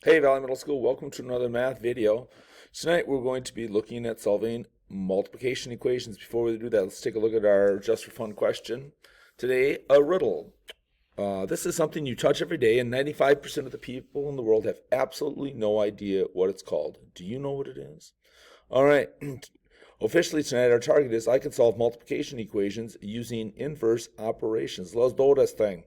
Hey Valley Middle School, welcome to another math video. Tonight we're going to be looking at solving multiplication equations. Before we do that, let's take a look at our just for fun question. Today, a riddle. This is something you touch every day, and 95% of the people in the world have absolutely no idea what it's called. Do you know what it is? All right. Officially tonight, our target is I can solve multiplication equations using inverse operations. Let's do this thing.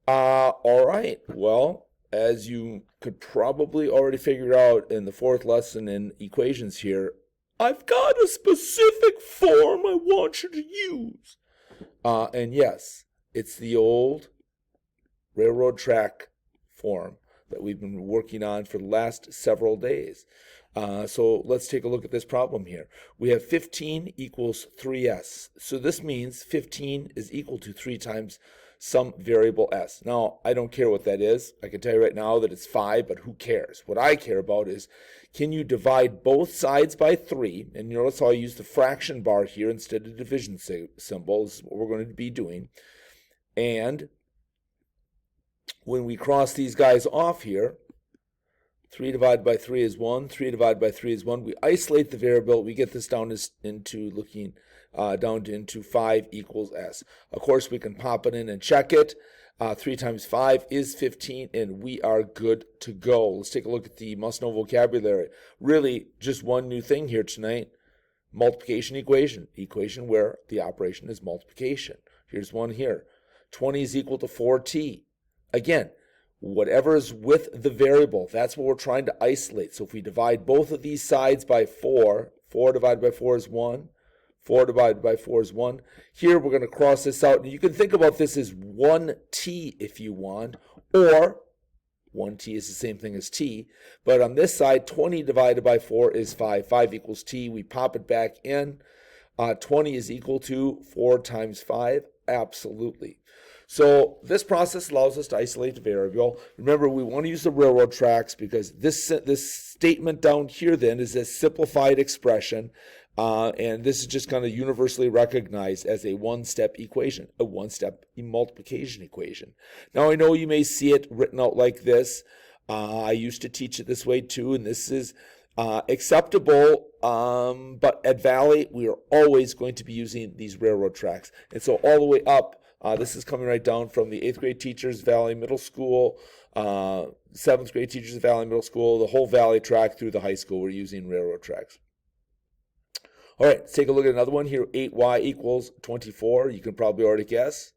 All right. Well, as you could probably already figure out in the fourth lesson in equations here, I've got a specific form I want you to use. And yes, it's the old railroad track form that we've been working on for the last several days. So let's take a look at this problem here. We have 15 equals 3s. So this means 15 is equal to 3 times some variable s. Now, I don't care what that is. I can tell you right now that it's 5, but who cares? What I care about is, can you divide both sides by 3? And you notice how I use the fraction bar here instead of division symbol. This is what we're going to be doing. And when we cross these guys off here, 3 divided by 3 is 1. 3 divided by 3 is 1. We isolate the variable. We get this down into 5 equals s. Of course, we can pop it in and check it. 3 times 5 is 15, and we are good to go. Let's take a look at the must-know vocabulary. Really, just one new thing here tonight. Multiplication equation. Equation where the operation is multiplication. Here's one here. 20 is equal to 4t. Again, whatever is with the variable, that's what we're trying to isolate. So if we divide both of these sides by 4, 4 divided by 4 is 1. 4 divided by 4 is 1. Here we're going to cross this out. And you can think about this as 1t if you want, or 1t is the same thing as t. But on this side, 20 divided by 4 is 5. 5 equals t. We pop it back in. 20 is equal to 4 times 5. Absolutely. So this process allows us to isolate the variable. Remember, we want to use the railroad tracks because this statement down here then is a simplified expression. And this is just kind of universally recognized as a one-step equation, a one-step multiplication equation. Now, I know you may see it written out like this. I used to teach it this way too, and this is acceptable, but at Valley, we are always going to be using these railroad tracks. And so all the way up, this is coming right down from the 8th grade teachers, Valley Middle School, 7th grade teachers at Valley Middle School, the whole Valley track through the high school, we're using railroad tracks. All right, let's take a look at another one here. 8y equals 24. You can probably already guess.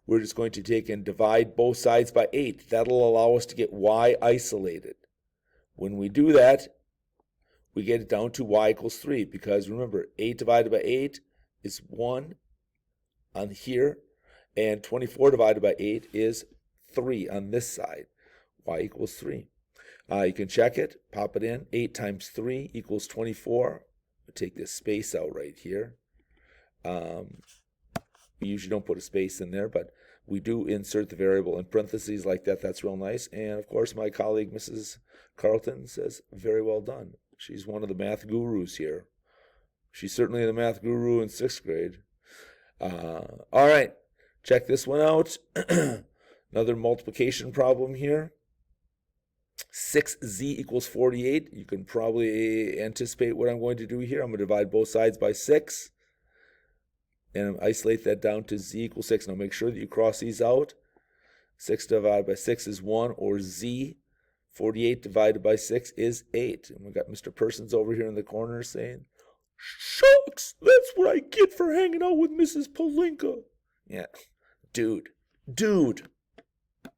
We're just going to take and divide both sides by 8. That'll allow us to get y isolated. When we do that, we get it down to y equals 3 because remember, 8 divided by 8 is 1 on here, and 24 divided by 8 is 3 on this side. Y equals 3. You can check it, pop it in. 8 times 3 equals 24. We'll take this space out right here. We usually don't put a space in there, but we do insert the variable in parentheses like that. That's real nice. And of course, my colleague, Mrs. Carlton, says, very well done. She's one of the math gurus here. She's certainly the math guru in 6th grade. All right, check this one out. Another multiplication problem here. 6z equals 48. You can probably anticipate what I'm going to do here. I'm going to divide both sides by 6 and isolate that down to z equals 6. Now make sure that you cross these out. 6 divided by 6 is 1, or z. 48 divided by 6 is 8. And we've got Mr. Persons over here in the corner saying, shucks, that's what I get for hanging out with Mrs. Polinka. Yeah, dude,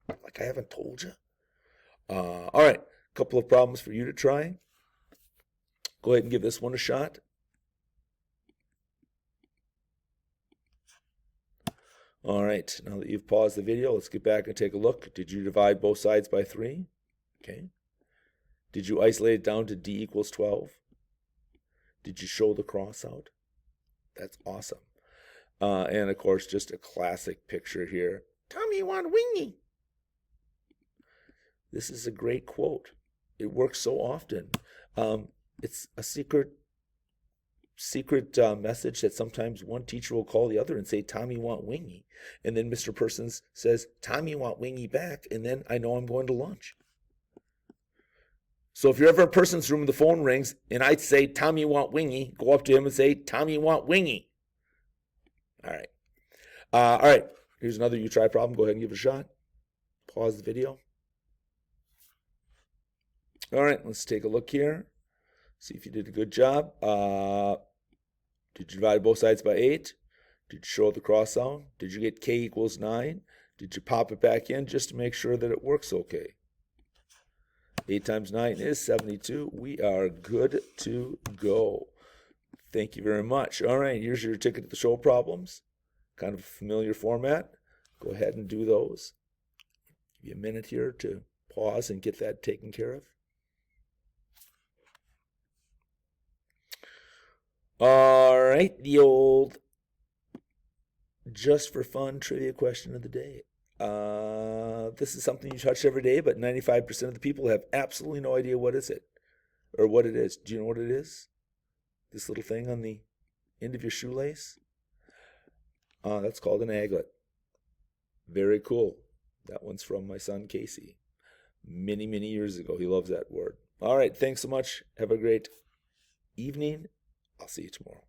like I haven't told you. All right, a couple of problems for you to try. Go ahead and give this one a shot. All right, now that you've paused the video, let's get back and take a look. Did you divide both sides by 3? Okay. Did you isolate it down to d equals 12? Did you show the cross out? That's awesome. And of course, just a classic picture here. Tommy, you want wingy? This is a great quote. It works so often. It's a secret message that sometimes one teacher will call the other and say, Tommy, want wingy? And then Mr. Persons says, Tommy, want wingy back? And then I know I'm going to lunch. So if you're ever in a person's room and the phone rings and I say, Tom, you want wingy, go up to him and say, Tom, you want wingy. All right. All right. Here's another you try problem. Go ahead and give it a shot. Pause the video. All right. Let's take a look here. See if you did a good job. Did you divide both sides by 8? Did you show the cross sound? Did you get k equals 9? Did you pop it back in just to make sure that it works okay? 8 times 9 is 72. We are good to go. Thank you very much. All right, here's your ticket to the show problems. Kind of a familiar format. Go ahead and do those. Give you a minute here to pause and get that taken care of. All right, the old just for fun trivia question of the day. This is something you touch every day, but 95% of the people have absolutely no idea what is it or what it is. Do you know what it is? This little thing on the end of your shoelace? That's called an aglet. Very cool. That one's from my son Casey. Many, many years ago. He loves that word. All right, thanks so much. Have a great evening. I'll see you tomorrow.